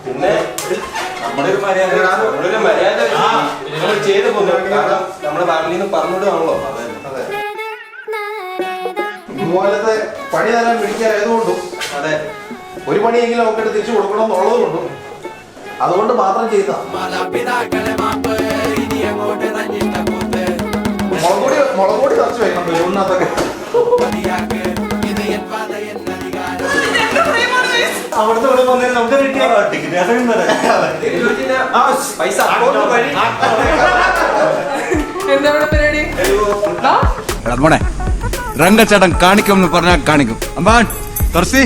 പിന്നെ നമ്മുടെ ഒരു മര്യാദ ചെയ്ത് പോകുന്നു. കാരണം നമ്മുടെ ഫാമിലിയിൽ നിന്ന് പറഞ്ഞിട്ടാണല്ലോ. ഇതുപോലത്തെ പണി തരാൻ പിടിക്കാനായതുകൊണ്ടും അതെ, ഒരു പണിയെങ്കിലും നമുക്ക് തിരിച്ചു കൊടുക്കണം എന്നുള്ളത് കൊണ്ടും അതുകൊണ്ട് മാത്രം ചെയ്ത മുളക് പൊടി തറച്ച് വെക്കണം ബലൂണിനകത്തൊക്കെ. അവിടുത്തെ ഇവിടെ വന്നേരം നമുക്ക് പൈസ മോനെ രംഗച്ചേട്ടൻ കാണിക്കും എന്ന് പറഞ്ഞാൽ കാണിക്കും. അമ്പാൻ തുറസി